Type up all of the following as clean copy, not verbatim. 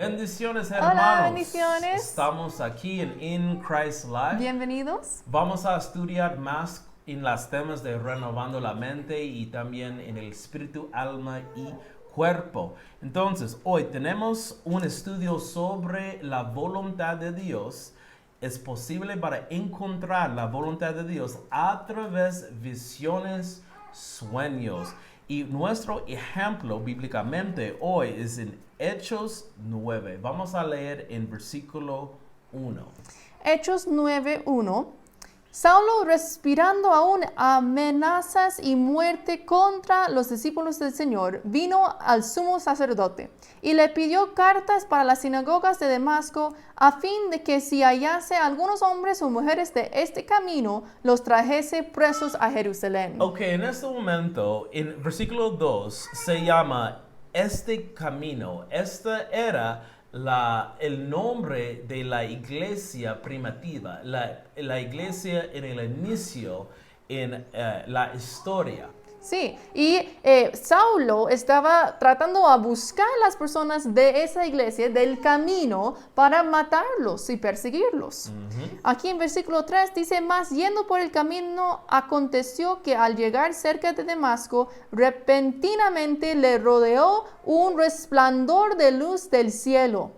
Bendiciones, Hola, hermanos. bendiciones. Estamos aquí en In Christ Live. Bienvenidos. Vamos a estudiar más en los temas de renovando la mente y también en el espíritu, alma y cuerpo. Entonces, hoy tenemos un estudio sobre la voluntad de Dios. Es posible para encontrar la voluntad de Dios a través de visiones, sueños. Y nuestro ejemplo bíblicamente hoy es en Hechos 9. Vamos a leer en versículo 1. Hechos 9:1. Saulo, respirando aún amenazas y muerte contra los discípulos del Señor, vino al sumo sacerdote y le pidió cartas para las sinagogas de Damasco, a fin de que si hallase algunos hombres o mujeres de este camino, los trajese presos a Jerusalén. Ok, en este momento, en versículo 2, se llama este camino. Esta era el nombre de la iglesia primitiva, la iglesia en el inicio, en la historia. Sí, y Saulo estaba tratando a buscar a las personas de esa iglesia, del camino, para matarlos y perseguirlos. Aquí en versículo 3 dice, mas yendo por el camino, aconteció que al llegar cerca de Damasco, repentinamente le rodeó un resplandor de luz del cielo.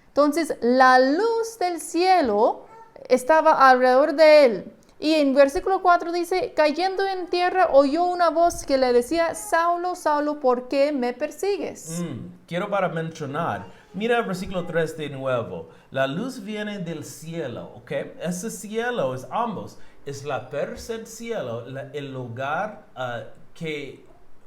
Entonces, la luz del cielo estaba alrededor de él. Y en versículo 4 dice, cayendo en tierra, oyó una voz que le decía, Saulo, Saulo, ¿por qué me persigues? Quiero para mencionar, mira el versículo 3 de nuevo. La luz viene del cielo, ¿ok? Ese cielo es ambos. Es la tercer cielo, el lugar que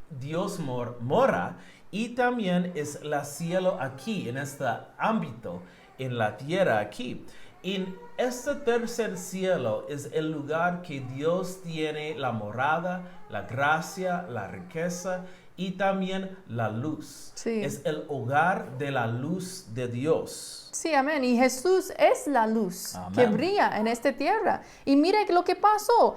Dios mora, y también es el cielo aquí, en este ámbito, en la tierra aquí. En este tercer cielo es el lugar que Dios tiene la morada, la gracia, la riqueza y también la luz. Sí. Es el hogar de la luz de Dios. Sí, amén. Y Jesús es la luz Amén. que brilla en esta tierra. Y mire lo que pasó.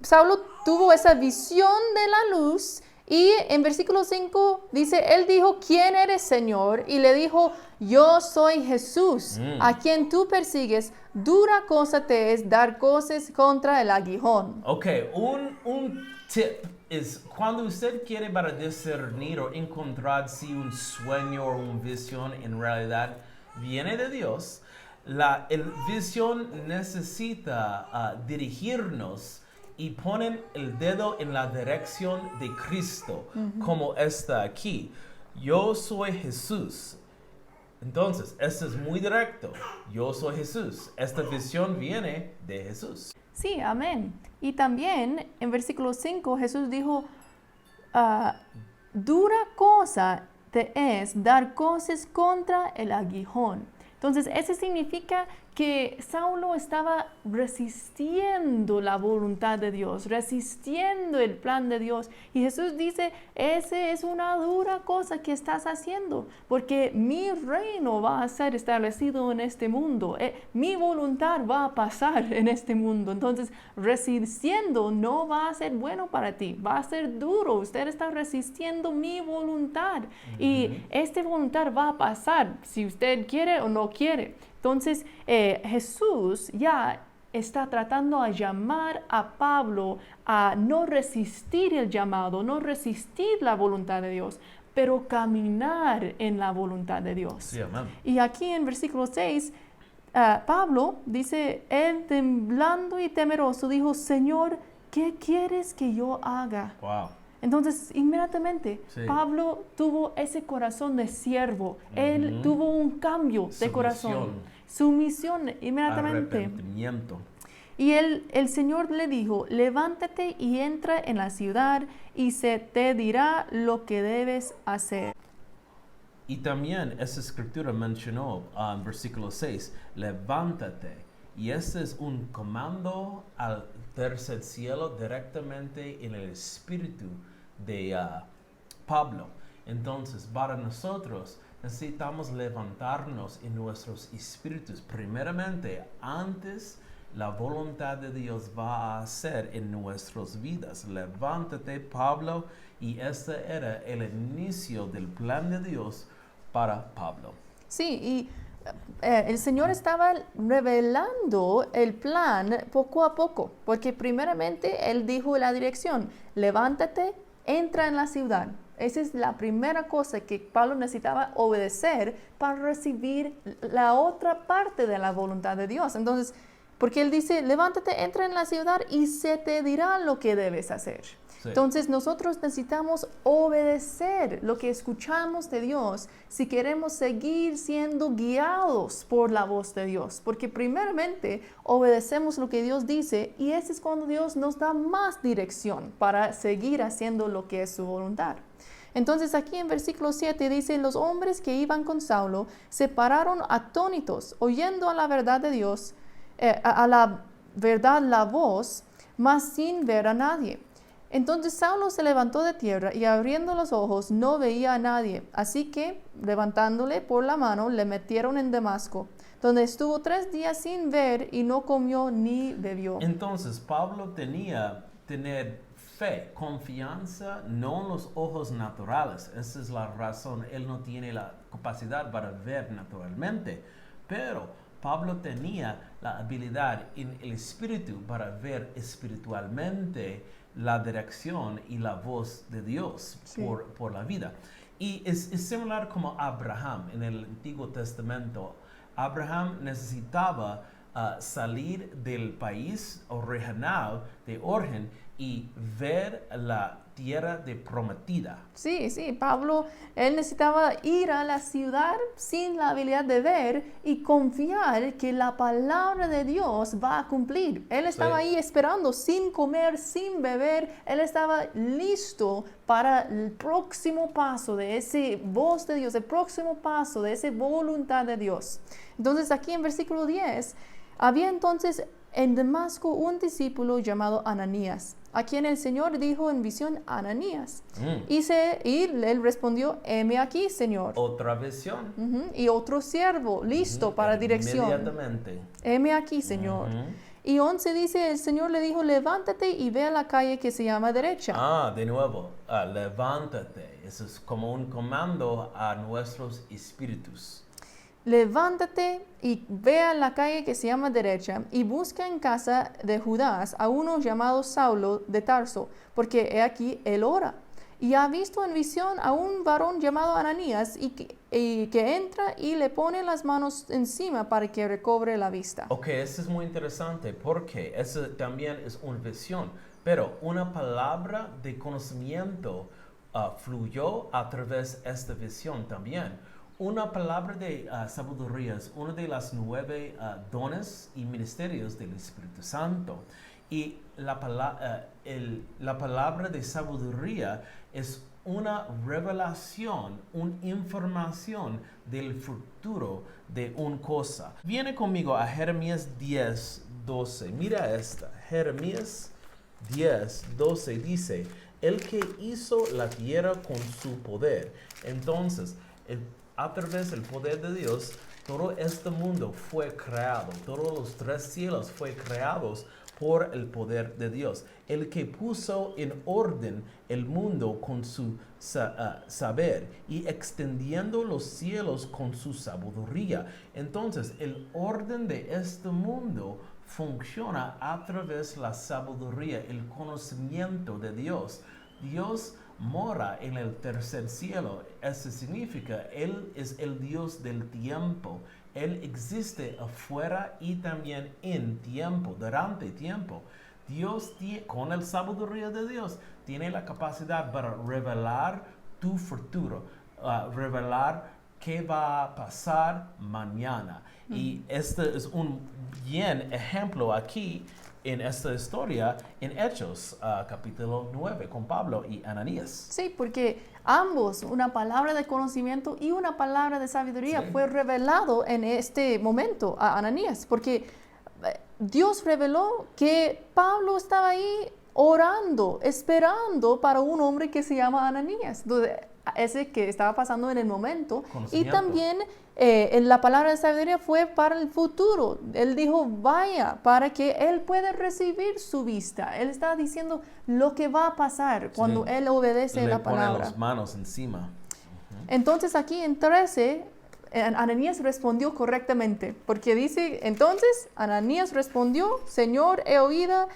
Saulo tuvo esa visión de la luz. Y en versículo 5 dice, él dijo, ¿quién eres, Señor? Y le dijo, yo soy Jesús, a quien tú persigues. Dura cosa te es dar cosas contra el aguijón. Ok, un tip es cuando usted quiere para discernir o encontrar si un sueño o una visión en realidad viene de Dios, la visión necesita dirigirnos y ponen el dedo en la dirección de Cristo, como está aquí. Yo soy Jesús. Entonces, esto es muy directo. Yo soy Jesús. Esta visión viene de Jesús. Sí, amén. Y también en versículo 5 Jesús dijo, dura cosa te es dar cosas contra el aguijón. Entonces, eso significa que Saulo estaba resistiendo la voluntad de Dios, resistiendo el plan de Dios. Y Jesús dice, esa es una dura cosa que estás haciendo, porque mi reino va a ser establecido en este mundo. Mi voluntad va a pasar en este mundo. Entonces, resistiendo no va a ser bueno para ti, va a ser duro. Usted está resistiendo mi voluntad. Y esta voluntad va a pasar si usted quiere o no quiere. Entonces, Jesús ya está tratando a llamar a Pablo a no resistir el llamado, no resistir la voluntad de Dios, pero caminar en la voluntad de Dios. Sí, amén. Y aquí en versículo 6, Pablo dice, él temblando y temeroso dijo, Señor, ¿qué quieres que yo haga? Wow. Entonces, inmediatamente, Sí. Pablo tuvo ese corazón de siervo. Él tuvo un cambio de corazón. Sumisión inmediatamente. Arrepentimiento. Y el Señor le dijo, levántate y entra en la ciudad y se te dirá lo que debes hacer. Y también esa escritura mencionó en versículo 6, levántate. Y este es un comando al tercer cielo directamente en el espíritu de Pablo. Entonces, para nosotros necesitamos levantarnos en nuestros espíritus. Primeramente, antes la voluntad de Dios va a hacer en nuestras vidas. Levántate, Pablo, y este era el inicio del plan de Dios para Pablo. Sí, y el Señor estaba revelando el plan poco a poco, porque primeramente Él dijo la dirección, levántate, entra en la ciudad. Esa es la primera cosa que Pablo necesitaba obedecer para recibir la otra parte de la voluntad de Dios. Entonces, porque Él dice, levántate, entra en la ciudad y se te dirá lo que debes hacer. Sí. Entonces nosotros necesitamos obedecer lo que escuchamos de Dios si queremos seguir siendo guiados por la voz de Dios. Porque primeramente obedecemos lo que Dios dice y ese es cuando Dios nos da más dirección para seguir haciendo lo que es su voluntad. Entonces aquí en versículo 7 dice, los hombres que iban con Saulo se pararon atónitos, oyendo a la verdad de Dios, a la verdad la voz, mas sin ver a nadie. Entonces Saulo se levantó de tierra y abriendo los ojos no veía a nadie. Así que, levantándole por la mano, le metieron en Damasco, donde estuvo 3 días sin ver y no comió ni bebió. Entonces Pablo tenía tener fe, confianza, no en los ojos naturales. Esa es la razón. Él no tiene la capacidad para ver naturalmente, pero Pablo tenía la habilidad en el espíritu para ver espiritualmente la dirección y la voz de Dios Sí. por la vida. Y es similar como Abraham en el Antiguo Testamento. Abraham necesitaba salir del país original de origen y ver la tierra de prometida. Sí, Pablo, él necesitaba ir a la ciudad sin la habilidad de ver y confiar que la palabra de Dios va a cumplir. Él estaba ahí esperando, sin comer, sin beber. Él estaba listo para el próximo paso de ese voz de Dios, el próximo paso de esa voluntad de Dios. Entonces aquí en versículo 10, había entonces en Damasco un discípulo llamado Ananías, a quien el Señor dijo en visión, Ananías. Y él respondió, heme aquí, Señor. Otra visión. Y otro siervo, listo para dirección. Inmediatamente. Heme aquí, Señor. Y 11 dice, el Señor le dijo, levántate y ve a la calle que se llama derecha. De nuevo, levántate. Eso es como un comando a nuestros espíritus. Levántate y ve a la calle que se llama derecha y busca en casa de Judas a uno llamado Saulo de Tarso, porque he aquí él ora. Y ha visto en visión a un varón llamado Ananías y que entra y le pone las manos encima para que recobre la vista. Ok, eso es muy interesante porque eso también es una visión, pero una palabra de conocimiento fluyó a través de esta visión también. Una palabra de sabiduría es uno de los 9 dones y ministerios del Espíritu Santo. Y la palabra de sabiduría es una revelación, una información del futuro de una cosa. Viene conmigo a Jeremías 10:12. Mira esta. Jeremías 10:12 dice, el que hizo la tierra con su poder. Entonces, a través del poder de Dios, todo este mundo fue creado. Todos los 3 cielos fueron creados por el poder de Dios. El que puso en orden el mundo con su saber y extendiendo los cielos con su sabiduría. Entonces, el orden de este mundo funciona a través de la sabiduría, el conocimiento de Dios. Dios mora en el tercer cielo. Eso significa, Él es el Dios del tiempo. Él existe afuera y también en tiempo, durante tiempo. Dios, con la sabiduría de Dios, tiene la capacidad para revelar tu futuro, revelar qué va a pasar mañana. Y este es un bien ejemplo aquí en esta historia en Hechos, capítulo 9, con Pablo y Ananías. Sí, porque ambos, una palabra de conocimiento y una palabra de sabiduría, fue revelado en este momento a Ananías, porque Dios reveló que Pablo estaba ahí orando, esperando para un hombre que se llama Ananías, ese que estaba pasando en el momento. Y también en la palabra de sabiduría fue para el futuro. Él dijo, vaya, para que él pueda recibir su vista. Él está diciendo lo que va a pasar cuando él obedece la palabra. Le pone las manos encima. Entonces aquí en 13, Ananías respondió correctamente, porque dice, entonces Ananías respondió, Señor, he oído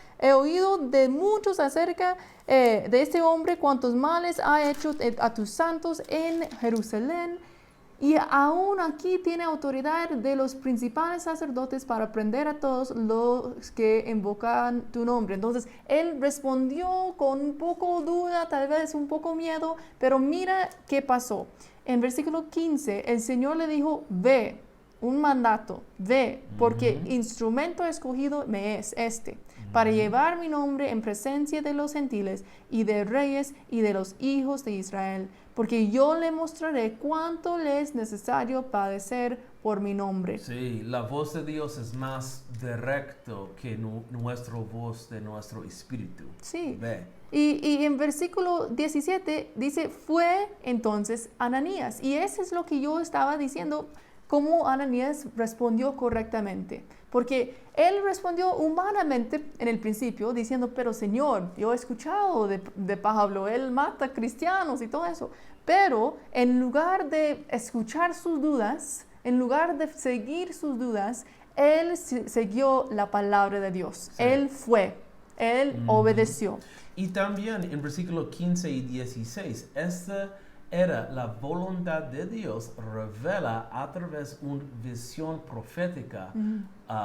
de muchos acerca de este hombre, cuantos males ha hecho a tus santos en Jerusalén, y aún aquí tiene autoridad de los principales sacerdotes para prender a todos los que invocan tu nombre. Entonces, él respondió con un poco duda, tal vez un poco miedo, pero mira qué pasó. En versículo 15, el Señor le dijo, ve, un mandato, ve, porque instrumento escogido me es este, para llevar mi nombre en presencia de los gentiles y de reyes y de los hijos de Israel, porque yo le mostraré cuánto le es necesario padecer por mi nombre. Sí, la voz de Dios es más directo que nuestra voz de nuestro espíritu. Sí. Ve. Y en versículo 17 dice, fue entonces Ananías. Y eso es lo que yo estaba diciendo, cómo Ananías respondió correctamente. Porque él respondió humanamente en el principio, diciendo, pero Señor, yo he escuchado de Pablo, él mata cristianos y todo eso. Pero en lugar de escuchar sus dudas, en lugar de seguir sus dudas, él siguió la palabra de Dios. Sí. Él obedeció. Y también en versículo 15 y 16, esta era la voluntad de Dios revela a través de una visión profética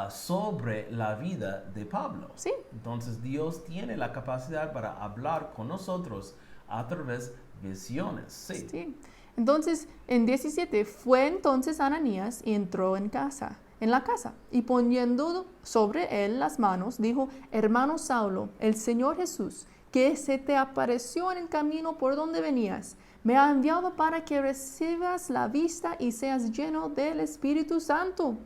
sobre la vida de Pablo. Sí. Entonces Dios tiene la capacidad para hablar con nosotros a través de visiones. Sí. Sí. Entonces, en 17, fue entonces Ananías y entró en la casa, y poniendo sobre él las manos, dijo, hermano Saulo, el Señor Jesús, que se te apareció en el camino por donde venías, me ha enviado para que recibas la vista y seas lleno del Espíritu Santo.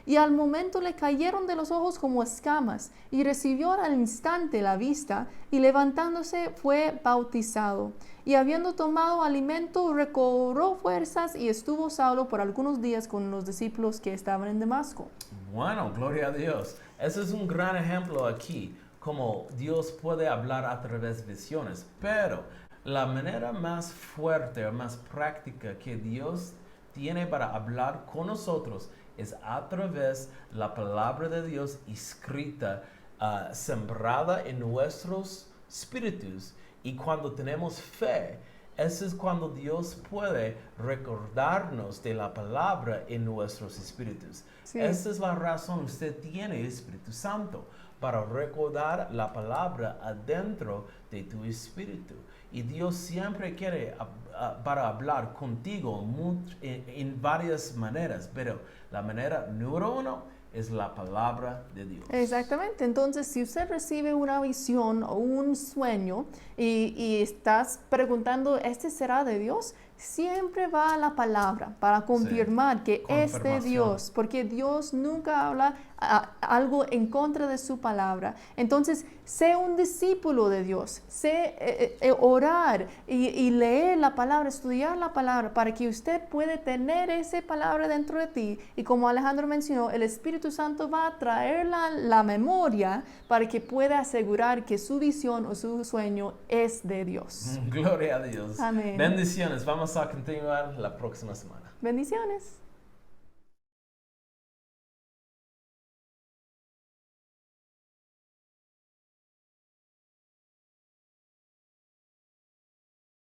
Y al momento le cayeron de los ojos como escamas, y recibió al instante la vista, y levantándose fue bautizado. Y habiendo tomado alimento, recobró fuerzas, y estuvo Saulo por algunos días con los discípulos que estaban en Damasco. Bueno, gloria a Dios. Ese es un gran ejemplo aquí, como Dios puede hablar a través de visiones, pero la manera más fuerte o más práctica que Dios tiene para hablar con nosotros es a través de la palabra de Dios escrita, sembrada en nuestros espíritus. Y cuando tenemos fe, ese es cuando Dios puede recordarnos de la palabra en nuestros espíritus. Sí. Esa es la razón usted tiene el Espíritu Santo, para recordar la palabra adentro de tu espíritu. Y Dios siempre quiere para hablar contigo en varias maneras, pero la manera número uno es la palabra de Dios. Exactamente. Entonces, si usted recibe una visión o un sueño y estás preguntando, ¿este será de Dios? Siempre va a la palabra para confirmar que es de Dios, porque Dios nunca habla algo en contra de su palabra. Entonces, sé un discípulo de Dios, sé orar y leer la palabra, estudiar la palabra, para que usted pueda tener esa palabra dentro de ti. Y como Alejandro mencionó, el Espíritu Santo va a traer la memoria para que pueda asegurar que su visión o su sueño es de Dios. Gloria a Dios. Amén. Bendiciones. Vamos a continuar la próxima semana. Bendiciones.